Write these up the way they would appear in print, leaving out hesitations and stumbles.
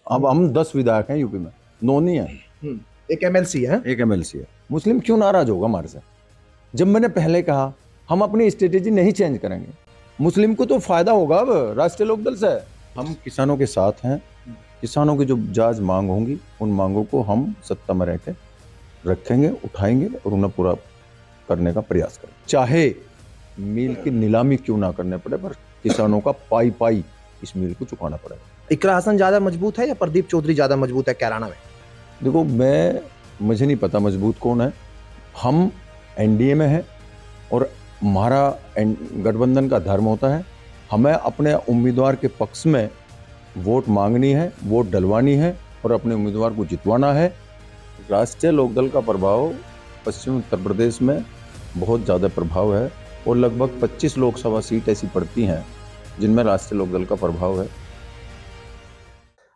अब हम 10 विधायक हैं यूपी में, 9 नहीं है, एक एमएलसी है। एक एमएलसी है। मुस्लिम क्यों नाराज होगा हमारे से? जब मैंने पहले कहा हम अपनी स्ट्रेटेजी नहीं चेंज करेंगे, मुस्लिम को तो फायदा होगा अब राष्ट्रीय लोकदल से। हम किसानों के साथ हैं, किसानों की जो जायज मांग होंगी उन मांगों को हम सत्ता में रहकर रखेंगे, उठाएंगे और उन्हें पूरा करने का प्रयास करेंगे। चाहे मील की नीलामी क्यों ना करने पड़े, पर किसानों का पाई पाई इस मील को चुकाना पड़ेगा। इकरा हसन ज्यादा मजबूत है या प्रदीप चौधरी ज्यादा मजबूत है कैराना में? देखो, मुझे नहीं पता मजबूत कौन है। हम एनडीए में हैं और हमारा गठबंधन का धर्म होता है, हमें अपने उम्मीदवार के पक्ष में वोट मांगनी है, वोट डलवानी है और अपने उम्मीदवार को जितवाना है। राष्ट्रीय लोकदल का प्रभाव पश्चिम उत्तर प्रदेश में बहुत ज़्यादा प्रभाव है और लगभग 25 लोकसभा सीट ऐसी पड़ती हैं जिनमें राष्ट्रीय लोकदल का प्रभाव है।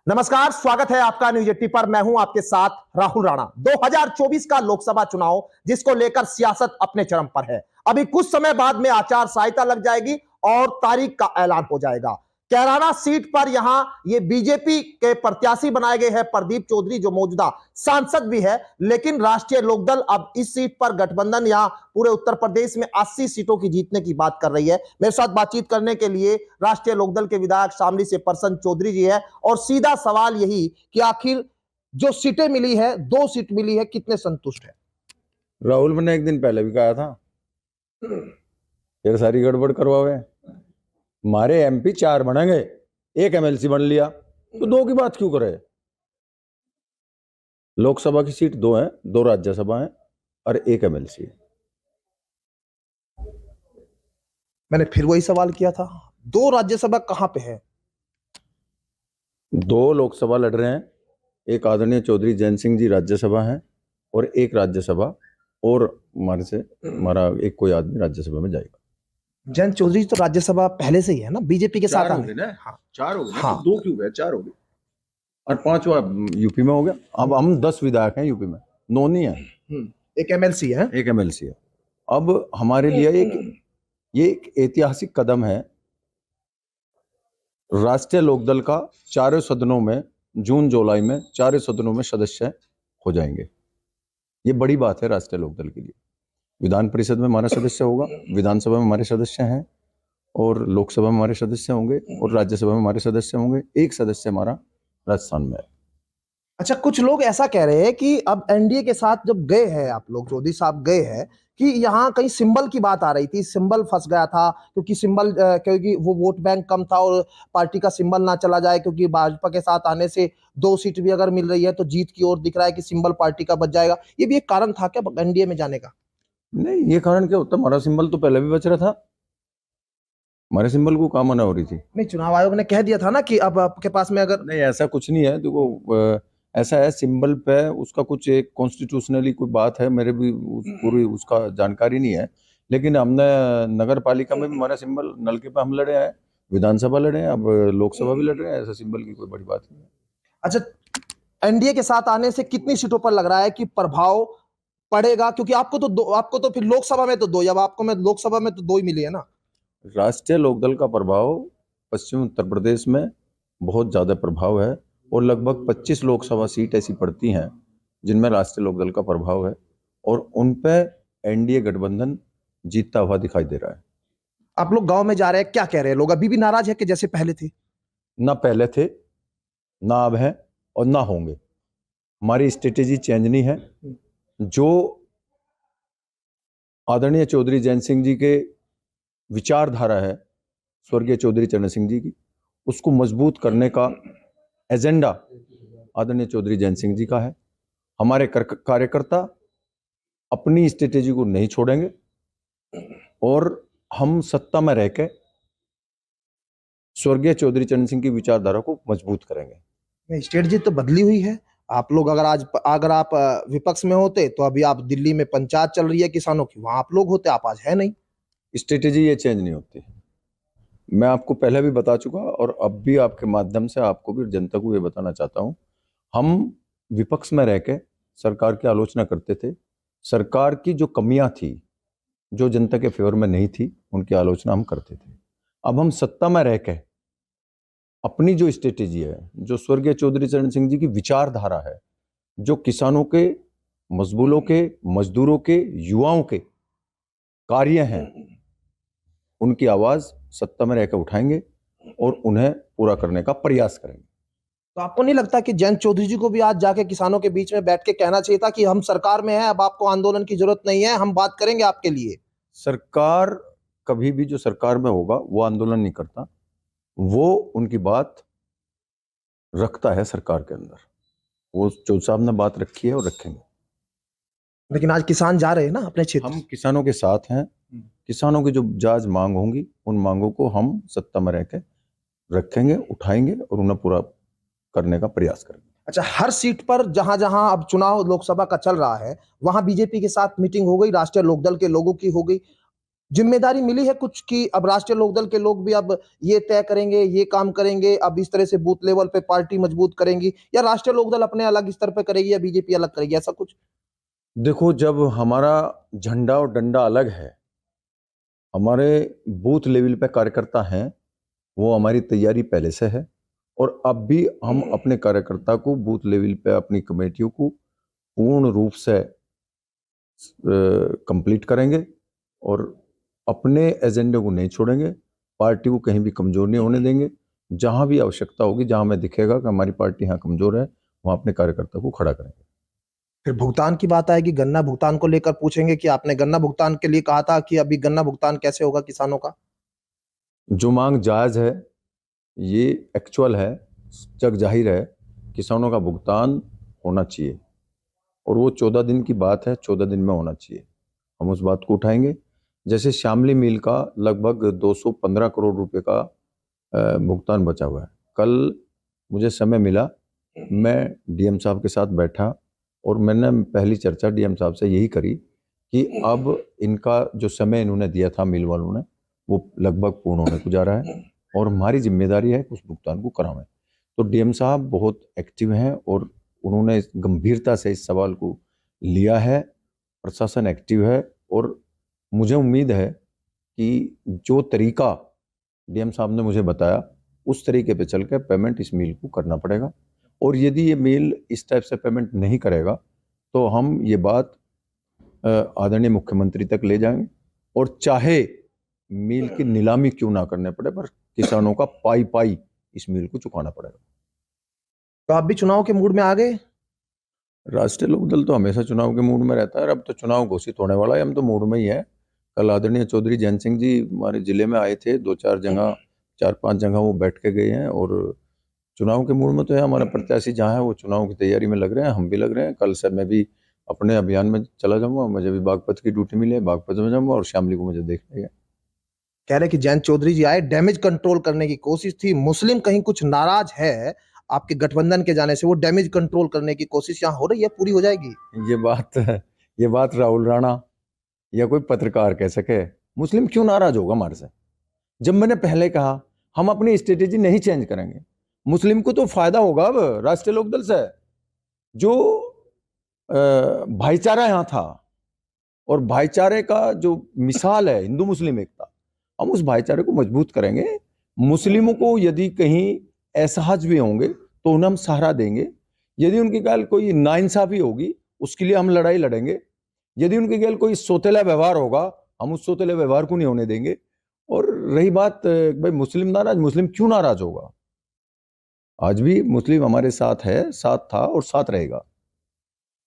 नमस्कार, स्वागत है आपका न्यूज 80 पर। मैं हूं आपके साथ राहुल राणा। 2024 का लोकसभा चुनाव जिसको लेकर सियासत अपने चरम पर है। अभी कुछ समय बाद में आचार संहिता लग जाएगी और तारीख का ऐलान हो जाएगा। कैराना सीट पर यहां ये बीजेपी के प्रत्याशी बनाए गए हैं प्रदीप चौधरी, जो मौजूदा सांसद भी है, लेकिन राष्ट्रीय लोकदल अब इस सीट पर गठबंधन यहां पूरे उत्तर प्रदेश में 80 सीटों की जीतने की बात कर रही है। मेरे साथ बातचीत करने के लिए राष्ट्रीय लोकदल के विधायक शामली से प्रसन्न चौधरी जी है और सीधा सवाल यही कि आखिर जो सीटें मिली है, 2 सीट मिली है, कितने संतुष्ट है? राहुल, मैंने एक दिन पहले भी कहा था फिर सारी गड़बड़ करवावे। हमारे एमपी 4 बनेंगे, एक एमएलसी बन लिया तो 2 की बात क्यों करे? लोकसभा की सीट 2 है, 2 राज्यसभा है और 1 एमएलसी है। मैंने फिर वही सवाल किया था, 2 राज्यसभा कहां पे है? 2 लोकसभा लड़ रहे हैं, एक आदरणीय चौधरी जैन सिंह जी राज्यसभा है और 1 राज्यसभा और हमारा एक कोई आदमी राज्यसभा में जाएगा। जैन चौधरी तो राज्यसभा पहले से ही है ना, बीजेपी के साथ आने। हाँ, 4 हो गए हाँ। तो 2 क्यों गए? 4 हो गए और 5वां यूपी में हो गया। अब हम 10 विधायक हैं यूपी में, 9 नहीं है, एक एमएलसी है। एक एमएलसी है। अब हमारे लिए ये एक ऐतिहासिक कदम है। राष्ट्रीय लोकदल का चारों सदनों में जून जुलाई में चारों सदनों में सदस्य हो जाएंगे। ये बड़ी बात है राष्ट्रीय लोकदल के लिए। विधान परिषद में हमारा सदस्य होगा, विधानसभा में हमारे सदस्य हैं और लोकसभा में हमारे सदस्य होंगे और राज्यसभा में हमारे सदस्य होंगे। एक सदस्य हमारा राजस्थान में है। अच्छा, कुछ लोग ऐसा कह रहे हैं कि अब एनडीए के साथ जब गए हैं आप लोग, चौधरी साहब गए हैं, कि यहाँ कहीं सिंबल की बात आ रही थी, सिंबल फंस गया था क्योंकि वो वोट बैंक कम था और पार्टी का सिंबल ना चला जाए, क्योंकि भाजपा के साथ आने से 2 सीट भी अगर मिल रही है तो जीत की ओर दिख रहा है कि सिंबल पार्टी का बच जाएगा। ये भी एक कारण था क्या एनडीए में जाने का? नहीं, ये कारण क्या होता? हमारा सिंबल तो पहले भी बच रहा था, हमारे सिंबल को काम मना हो रही थी। नहीं, चुनाव आयोग ने कह दिया था ना कि अब आपके पास में अगर नहीं, ऐसा कुछ नहीं है। देखो, ऐसा है, सिंबल पे उसका कुछ एक कॉन्स्टिट्यूशनली कोई बात है, मेरे भी पूरी उसका जानकारी नहीं है, लेकिन हमने नगर पालिका में भी हमारा सिंबल नलके पे हम लड़े हैं, विधानसभा लड़े हैं, अब लोकसभा भी लड़ रहे हैं। ऐसा सिंबल की कोई बड़ी बात नहीं है। अच्छा, एनडीए के साथ आने से कितनी सीटों पर लग रहा है कि प्रभाव पड़ेगा? क्योंकि आपको तो फिर लोकसभा में तो 2, जब आपको मैं लोकसभा में तो 2 ही मिली है ना। राष्ट्रीय लोकदल का प्रभाव पश्चिम उत्तर प्रदेश में बहुत ज्यादा प्रभाव है और लगभग 25 लोकसभा सीट ऐसी पड़ती हैं जिनमें राष्ट्रीय लोकदल का प्रभाव है और उन पे एनडीए गठबंधन जीतता हुआ दिखाई दे रहा है। आप लोग गांव में जा रहे हैं, क्या कह रहे हैं लोग? अभी भी नाराज है कि जैसे पहले थे? ना पहले थे, ना अब है और ना होंगे। हमारी स्ट्रेटेजी चेंज नहीं है। जो आदरणीय चौधरी जैन सिंह जी के विचारधारा है, स्वर्गीय चौधरी चरण सिंह जी की, उसको मजबूत करने का एजेंडा आदरणीय चौधरी जैन सिंह जी का है। हमारे कार्यकर्ता अपनी स्ट्रेटेजी को नहीं छोड़ेंगे और हम सत्ता में रहकर स्वर्गीय चौधरी चरण सिंह की विचारधारा को मजबूत करेंगे। स्ट्रेटजी तो बदली हुई है। आप लोग अगर आप विपक्ष में होते तो अभी आप दिल्ली में पंचायत चल रही है किसानों की, वहां आप लोग होते, आप आज है नहीं। स्ट्रेटेजी ये चेंज नहीं होती। मैं आपको पहले भी बता चुका और अब भी आपके माध्यम से आपको भी, जनता को ये बताना चाहता हूं, हम विपक्ष में रहकर सरकार की आलोचना करते थे। सरकार की जो कमियां थी, जो जनता के फेवर में नहीं थी, उनकी आलोचना हम करते थे। अब हम सत्ता में रहकर अपनी जो स्ट्रेटेजी है, जो स्वर्गीय चौधरी चरण सिंह जी की विचारधारा है, जो किसानों के, मजदूरों के, मजदूरों के, युवाओं के कार्य हैं, उनकी आवाज सत्ता में रहकर उठाएंगे और उन्हें पूरा करने का प्रयास करेंगे। तो आपको नहीं लगता कि जयंत चौधरी जी को भी आज जाके किसानों के बीच में बैठ के कहना चाहिए था कि हम सरकार में हैं, अब आपको आंदोलन की जरूरत नहीं है, हम बात करेंगे आपके लिए? सरकार कभी भी जो सरकार में होगा वो आंदोलन नहीं करता, वो उनकी बात रखता है सरकार के अंदर। वो चौधरी साहब ने बात रखी है और रखेंगे। लेकिन आज किसान जा रहे हैं ना अपने क्षेत्र हम से। किसानों के साथ हैं। किसानों की जो जायज मांग होंगी, उन मांगों को हम सत्ता में रह के रखेंगे, उठाएंगे और उन्हें पूरा करने का प्रयास करेंगे। अच्छा, हर सीट पर जहां जहां अब चुनाव लोकसभा का चल रहा है, वहां बीजेपी के साथ मीटिंग हो गई, राष्ट्रीय लोकदल के लोगों की हो गई। जिम्मेदारी मिली है कुछ कि अब राष्ट्रीय लोकदल के लोग भी अब ये तय करेंगे, ये काम करेंगे, अब इस तरह से बूथ लेवल पे पार्टी मजबूत करेंगी, या राष्ट्रीय लोकदल अपने अलग स्तर पे करेगी या बीजेपी अलग करेगी, ऐसा कुछ? देखो, जब हमारा झंडा और डंडा अलग है, हमारे बूथ लेवल पे कार्यकर्ता हैं, वो हमारी तैयारी पहले से है और अब भी हम अपने कार्यकर्ता को बूथ लेवल पे, अपनी कमेटियों को पूर्ण रूप से कंप्लीट करेंगे और अपने एजेंडे को नहीं छोड़ेंगे। पार्टी को कहीं भी कमजोर नहीं होने देंगे। जहां भी आवश्यकता होगी, जहां हमें दिखेगा कि हमारी पार्टी यहाँ कमजोर है, वहां अपने कार्यकर्ता को खड़ा करेंगे। फिर भुगतान की बात आएगी, गन्ना भुगतान को लेकर पूछेंगे कि आपने गन्ना भुगतान के लिए कहा था कि अभी गन्ना भुगतान कैसे होगा किसानों का? जो मांग जायज है, ये एक्चुअल है, जग जाहिर है, किसानों का भुगतान होना चाहिए और वो 14 दिन की बात है, 14 दिन में होना चाहिए। हम उस बात को उठाएंगे। जैसे शामली मिल का लगभग 215 करोड़ रुपए का भुगतान बचा हुआ है। कल मुझे समय मिला, मैं डीएम साहब के साथ बैठा और मैंने पहली चर्चा डीएम साहब से यही करी कि अब इनका जो समय इन्होंने दिया था मिल वालों ने, वो लगभग पूर्ण होने को जा रहा है और हमारी जिम्मेदारी है उस भुगतान को करावें। तो डीएम साहब बहुत एक्टिव हैं और उन्होंने गंभीरता से इस सवाल को लिया है। प्रशासन एक्टिव है और मुझे उम्मीद है कि जो तरीका डीएम साहब ने मुझे बताया, उस तरीके पे चल के पेमेंट इस मिल को करना पड़ेगा और यदि ये मिल इस टाइप से पेमेंट नहीं करेगा तो हम ये बात आदरणीय मुख्यमंत्री तक ले जाएंगे और चाहे मिल की नीलामी क्यों ना करने पड़े, पर किसानों का पाई पाई इस मिल को चुकाना पड़ेगा। तो आप भी चुनाव के मूड में आ गए? राष्ट्रीय लोकदल तो हमेशा चुनाव के मूड में रहता है। अब तो चुनाव घोषित होने वाला है, हम तो मूड में ही है। कल आदरणीय चौधरी जयंत सिंह जी हमारे जिले में आए थे, 2-4 जगह, 4-5 जगह वो बैठ के गए हैं और चुनाव के मूड में तो है। हमारा प्रत्याशी जहाँ है वो चुनाव की तैयारी में लग रहे हैं, हम भी लग रहे हैं। कल से मैं भी अपने अभियान में चला जाऊंगा। मुझे भी बागपत की ड्यूटी मिली है, बागपत में जाऊंगा और शामली को मुझे देखने है। कह रहे कि जयंत चौधरी जी आए, डैमेज कंट्रोल करने की कोशिश थी, मुस्लिम कहीं कुछ नाराज है आपके गठबंधन के जाने से, वो डैमेज कंट्रोल करने की कोशिश यहाँ हो रही है, पूरी हो जाएगी? ये बात राहुल राणा या कोई पत्रकार कह सके? मुस्लिम क्यों नाराज होगा हमारे से? जब मैंने पहले कहा हम अपनी स्ट्रेटेजी नहीं चेंज करेंगे। मुस्लिम को तो फायदा होगा अब राष्ट्रीय लोकदल से। जो भाईचारा यहाँ था और भाईचारे का जो मिसाल है हिंदू मुस्लिम एकता, हम उस भाईचारे को मजबूत करेंगे। मुस्लिमों को यदि कहीं असहज भी होंगे तो उन्हें हम सहारा देंगे। यदि उनकी गैल कोई नाइंसाफी होगी, उसके लिए हम लड़ाई लड़ेंगे। यदि उनके गैल कोई सोतेला व्यवहार होगा, हम उस सोतेले व्यवहार को नहीं होने देंगे। और रही बात भाई मुस्लिम नाराज, मुस्लिम क्यों नाराज होगा? आज भी मुस्लिम हमारे साथ है, साथ था और साथ रहेगा।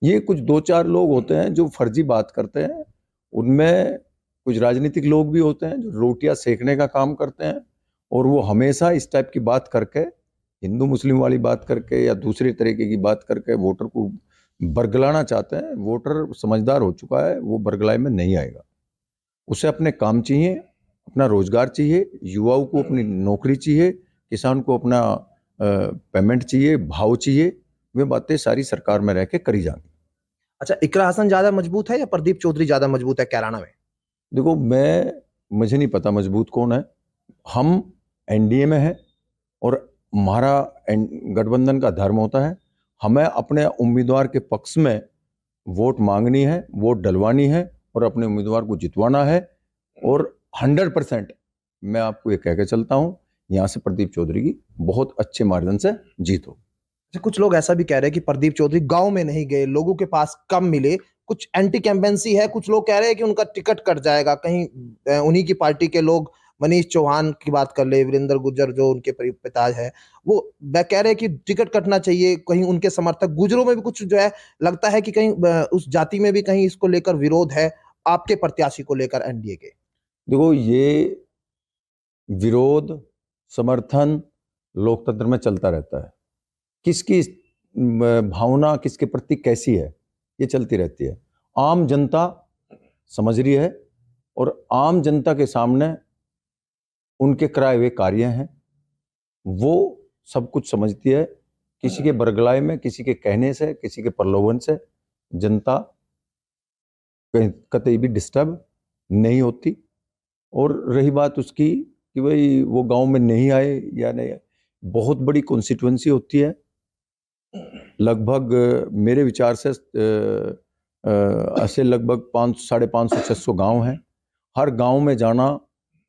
ये कुछ 2-4 लोग होते हैं जो फर्जी बात करते हैं, उनमें कुछ राजनीतिक लोग भी होते हैं जो रोटियां सेकने का काम करते हैं और वो हमेशा इस टाइप की बात करके, हिंदू मुस्लिम वाली बात करके या दूसरे तरीके की बात करके वोटर को बरगलाना चाहते हैं। वोटर समझदार हो चुका है, वो बरगलाए में नहीं आएगा। उसे अपने काम चाहिए, अपना रोजगार चाहिए, युवाओं को अपनी नौकरी चाहिए, किसान को अपना पेमेंट चाहिए, भाव चाहिए। वे बातें सारी सरकार में रह के करी जाएंगी। अच्छा, इकरा हसन ज्यादा मजबूत है या प्रदीप चौधरी ज्यादा मजबूत है कैराना में? देखो, मुझे नहीं पता मजबूत कौन है। हम एनडीए में हैं और हमारा गठबंधन का धर्म होता है, हमें अपने उम्मीदवार के पक्ष में वोट मांगनी है, वोट डलवानी है और अपने उम्मीदवार को जितवाना है। और 100% मैं आपको ये कह के चलता हूँ, यहाँ से प्रदीप चौधरी की बहुत अच्छे मार्जिन से जीत हो। कुछ लोग ऐसा भी कह रहे हैं कि प्रदीप चौधरी गांव में नहीं गए, लोगों के पास कम मिले, कुछ एंटी कैंपेंसी है, कुछ लोग कह रहे हैं कि उनका टिकट कट जाएगा कहीं, उन्हीं की पार्टी के लोग, मनीष चौहान की बात कर ले, वीरेंद्र गुर्जर जो उनके पिता है, वो कह रहे हैं कि टिकट कटना चाहिए, कहीं उनके समर्थक गुजरों में भी कुछ जो है लगता है कि कहीं उस जाति में भी कहीं इसको लेकर विरोध है आपके प्रत्याशी को लेकर एनडीए के। देखो, ये विरोध समर्थन लोकतंत्र में चलता रहता है। किसकी भावना किसके प्रति कैसी है, ये चलती रहती है। आम जनता समझ रही है और आम जनता के सामने उनके कराए हुए कार्य हैं, वो सब कुछ समझती है। किसी के बरगलाए में, किसी के कहने से, किसी के प्रलोभन से जनता कहीं कतई भी डिस्टर्ब नहीं होती। और रही बात उसकी कि भाई वो गांव में नहीं आए या नहीं आए, बहुत बड़ी कॉन्स्टिट्यूएंसी होती है। लगभग मेरे विचार से ऐसे लगभग 500-550-600 गांव हैं। हर गांव में जाना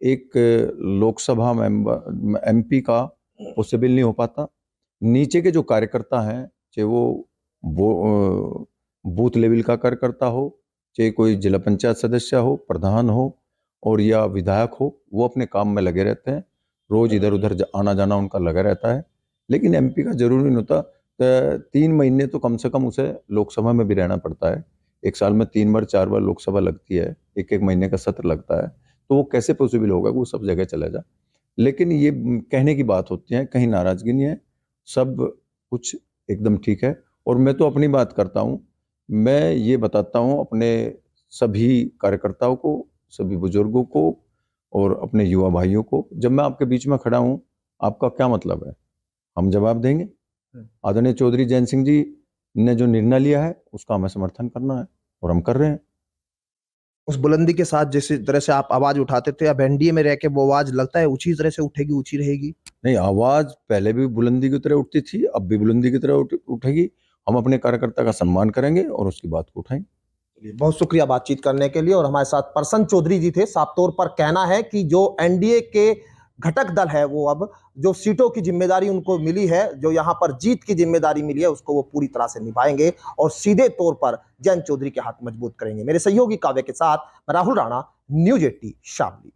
एक लोकसभा मेंबर एमपी का पॉसिबल नहीं हो पाता। नीचे के जो कार्यकर्ता हैं, चाहे वो बूथ लेवल का कार्यकर्ता हो, चाहे कोई जिला पंचायत सदस्य हो, प्रधान हो और या विधायक हो, वो अपने काम में लगे रहते हैं। रोज इधर उधर आना जाना उनका लगा रहता है। लेकिन एमपी का जरूरी नहीं होता। 3 महीने तो कम से कम उसे लोकसभा में भी रहना पड़ता है। एक साल में 3 बार 4 बार लोकसभा लगती है, एक एक महीने का सत्र लगता है, तो वो कैसे पॉसिबल होगा कि वो सब जगह चला जाए। लेकिन ये कहने की बात होती है, कहीं नाराजगी नहीं है, सब कुछ एकदम ठीक है। और मैं तो अपनी बात करता हूँ, मैं ये बताता हूँ अपने सभी कार्यकर्ताओं को, सभी बुजुर्गों को और अपने युवा भाइयों को, जब मैं आपके बीच में खड़ा हूँ, आपका क्या मतलब है, हम जवाब देंगे। आदरणीय चौधरी जैन सिंह जी ने जो निर्णय लिया है उसका हमें समर्थन करना है और हम कर रहे हैं। उस बुलंदी के साथ जिस तरह से आप आवाज उठाते थे, अब एनडीए में रह के वो आवाज लगता है उसी तरह से उठेगी, ऊंची रहेगी? नहीं, आवाज पहले भी बुलंदी की तरह उठती थी, अब भी बुलंदी की तरह उठेगी। हम अपने कार्यकर्ता का सम्मान करेंगे और उसकी बात को उठाएंगे। बहुत शुक्रिया बातचीत करने के लिए। और हमारे साथ प्रसन्न चौधरी जी थे। साफ तौर पर कहना है कि जो एनडीए के घटक दल है, वो अब जो सीटों की जिम्मेदारी उनको मिली है, जो यहां पर जीत की जिम्मेदारी मिली है, उसको वो पूरी तरह से निभाएंगे और सीधे तौर पर जैन चौधरी के हाथ मजबूत करेंगे। मेरे सहयोगी काव्य के साथ मैं राहुल राणा, न्यूज़ 18 शामली।